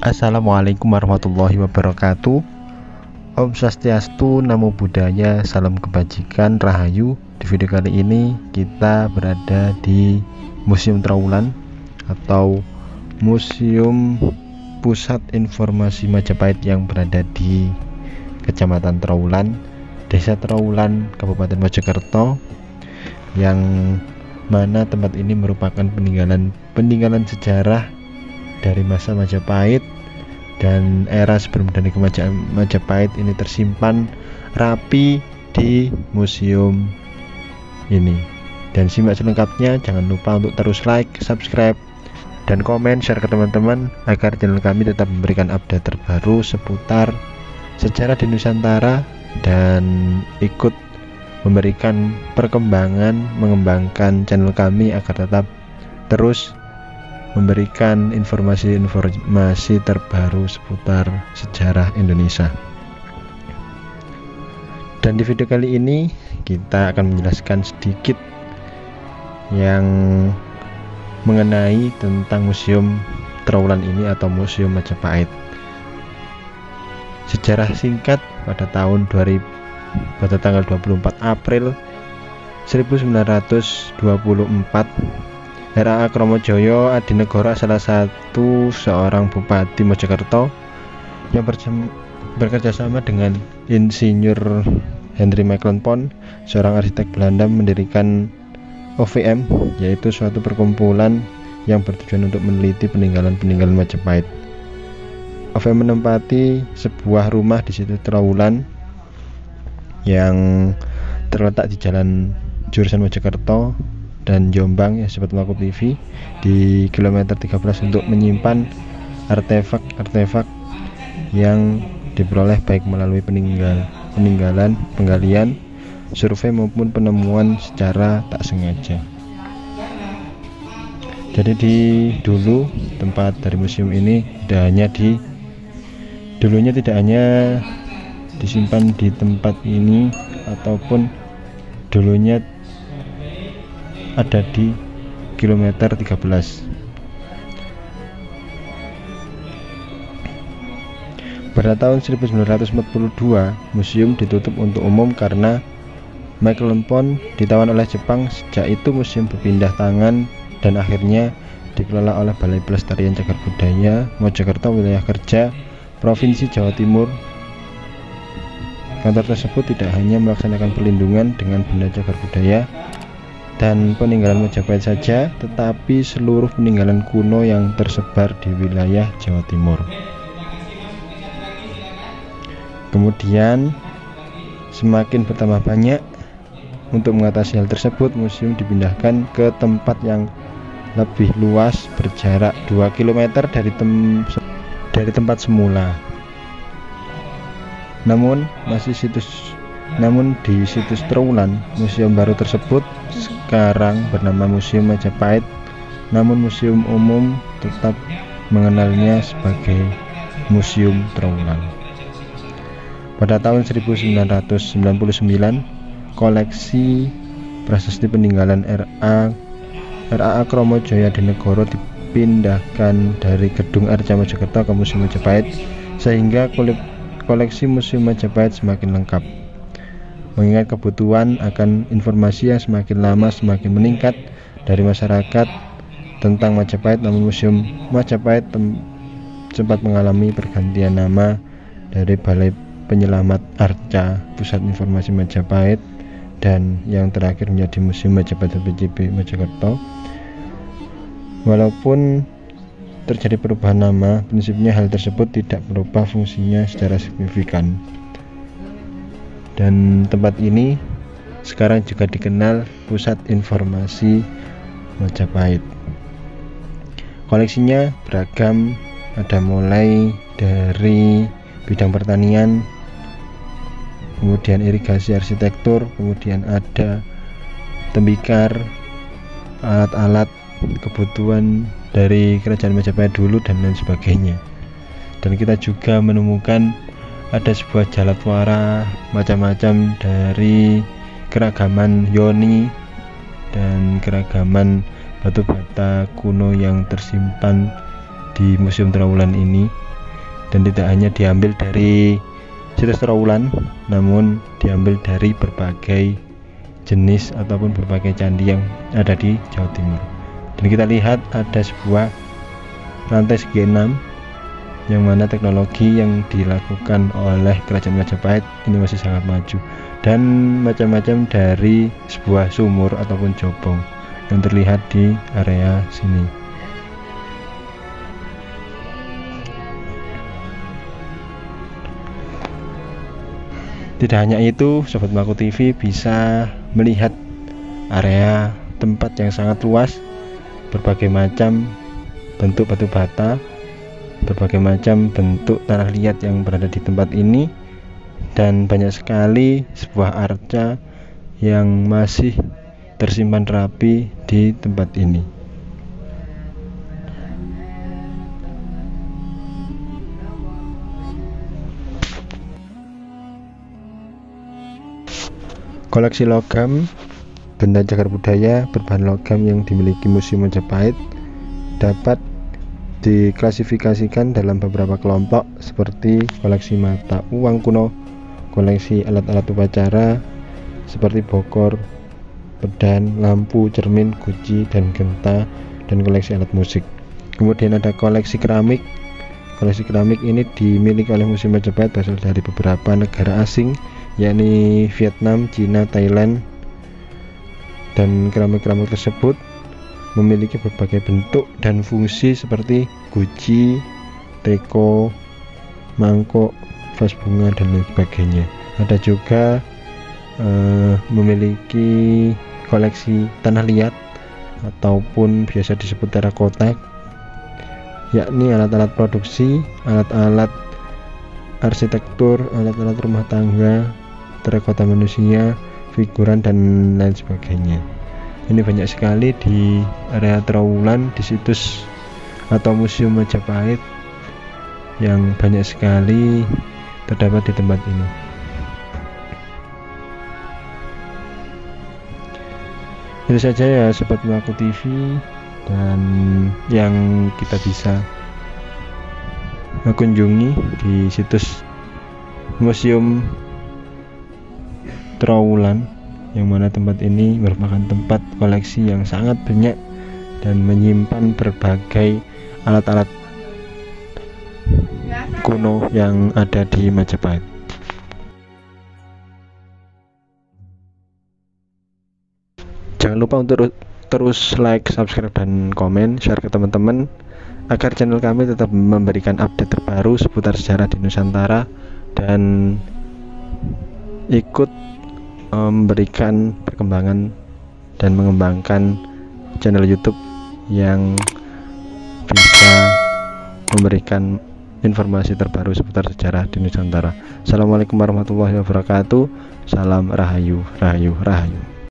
Assalamualaikum warahmatullahi wabarakatuh. Om Swastiastu, Namo Buddhaya, salam kebajikan, rahayu. Di video kali ini kita berada di Museum Trowulan atau Museum Pusat Informasi Majapahit yang berada di Kecamatan Trowulan, Desa Trowulan, Kabupaten Mojokerto, yang mana tempat ini merupakan peninggalan sejarah dari masa Majapahit dan era sebelum dari Majapahit ini tersimpan rapi di museum ini. Dan simak selengkapnya, jangan lupa untuk terus like, subscribe, dan komen, share ke teman-teman agar channel kami tetap memberikan update terbaru seputar sejarah di Nusantara dan ikut memberikan mengembangkan channel kami agar tetap terus memberikan informasi terbaru seputar sejarah Indonesia. Dan di video kali ini kita akan menjelaskan sedikit yang mengenai tentang Museum Trowulan ini atau Museum Majapahit. Sejarah singkat pada tanggal 24 April 1924, R.A. Kromojoyo Adinegoro, salah satu seorang bupati Mojokerto yang bekerja sama dengan Insinyur Henry Mecklenpont, seorang arsitek Belanda, mendirikan OVM, yaitu suatu perkumpulan yang bertujuan untuk meneliti peninggalan Majapahit. OVM menempati sebuah rumah di situ Trowulan yang terletak di jalan jurusan Mojokerto dan Jombang ya Sobat Maku TV di kilometer 13 untuk menyimpan artefak yang diperoleh baik melalui penggalian, survei maupun penemuan secara tak sengaja. Jadi dulu tempat dari museum ini dulunya tidak hanya disimpan di tempat ini, ataupun dulunya ada di kilometer 13. Pada tahun 1942 museum ditutup untuk umum karena Mecklenpont ditawan oleh Jepang. Sejak itu museum berpindah tangan dan akhirnya dikelola oleh Balai Pelestarian Cagar Budaya Mojokerto, wilayah kerja Provinsi Jawa Timur. Kantor tersebut tidak hanya melaksanakan perlindungan dengan benda cagar budaya dan peninggalan Majapahit saja, tetapi seluruh peninggalan kuno yang tersebar di wilayah Jawa Timur. Kemudian semakin bertambah banyak. Untuk mengatasi hal tersebut, museum dipindahkan ke tempat yang lebih luas, berjarak 2 km dari tempat semula. Namun di situs Trowulan, museum baru tersebut sekarang bernama Museum Majapahit, namun museum umum tetap mengenalnya sebagai Museum Trowulan. Pada tahun 1999, koleksi prasasti peninggalan R.A. Kromojoyo Adinegoro dipindahkan dari Gedung Arca Mojokerto ke Museum Majapahit, sehingga koleksi Museum Majapahit semakin lengkap. Mengingat kebutuhan akan informasi yang semakin lama semakin meningkat dari masyarakat tentang Majapahit, namun Museum Majapahit sempat mengalami pergantian nama dari Balai Penyelamat Arca Pusat Informasi Majapahit dan yang terakhir menjadi Museum Majapahit BCP Mojokerto. Walaupun terjadi perubahan nama, prinsipnya hal tersebut tidak berubah fungsinya secara signifikan. Dan tempat ini sekarang juga dikenal Pusat Informasi Majapahit. Koleksinya beragam, ada mulai dari bidang pertanian, kemudian irigasi, arsitektur, kemudian ada tembikar, alat-alat kebutuhan dari kerajaan Majapahit dulu dan lain sebagainya. Dan kita juga menemukan ada sebuah jalatwara macam-macam dari keragaman yoni dan keragaman batu bata kuno yang tersimpan di Museum Trowulan ini. dan tidak hanya diambil dari situs Trowulan, namun diambil dari berbagai jenis ataupun berbagai candi yang ada di Jawa Timur. Dan kita lihat ada sebuah rantai segi 6 yang mana teknologi yang dilakukan oleh Kerajaan Majapahit ini masih sangat maju, dan macam-macam dari sebuah sumur ataupun jobong yang terlihat di area sini. Tidak hanya itu, Sobat Maku TV bisa melihat area tempat yang sangat luas, berbagai macam bentuk batu bata, berbagai macam bentuk tanah liat yang berada di tempat ini, dan banyak sekali sebuah arca yang masih tersimpan rapi di tempat ini. Koleksi logam benda cagar budaya berbahan logam yang dimiliki Museum Majapahit dapat diklasifikasikan dalam beberapa kelompok seperti koleksi mata uang kuno, koleksi alat-alat upacara seperti bokor, pedang, lampu, cermin, guci, dan genta, dan koleksi alat musik. Kemudian ada koleksi keramik. Koleksi keramik ini dimiliki oleh Museum Majapahit berasal dari beberapa negara asing, yakni Vietnam, Cina, Thailand, dan keramik-keramik tersebut memiliki berbagai bentuk dan fungsi seperti guci, teko, mangkok, vas bunga, dan lain sebagainya. Ada juga memiliki koleksi tanah liat ataupun biasa disebut terakota, yakni alat-alat produksi, alat-alat arsitektur, alat-alat rumah tangga, terakota manusia, figuran, dan lain sebagainya. Ini banyak sekali di area Trowulan, di situs atau Museum Majapahit yang banyak sekali terdapat di tempat ini. Itu saja ya Sobat Maku TV, dan yang kita bisa kunjungi di situs Museum Trowulan, yang mana tempat ini merupakan tempat koleksi yang sangat banyak dan menyimpan berbagai alat-alat kuno yang ada di Majapahit. Jangan lupa untuk terus like, subscribe, dan komen, share ke teman-teman agar channel kami tetap memberikan update terbaru seputar sejarah di Nusantara, dan ikut memberikan perkembangan dan mengembangkan channel YouTube yang bisa memberikan informasi terbaru seputar sejarah di Nusantara. Assalamualaikum warahmatullahi wabarakatuh. Salam Rahayu, Rahayu, Rahayu.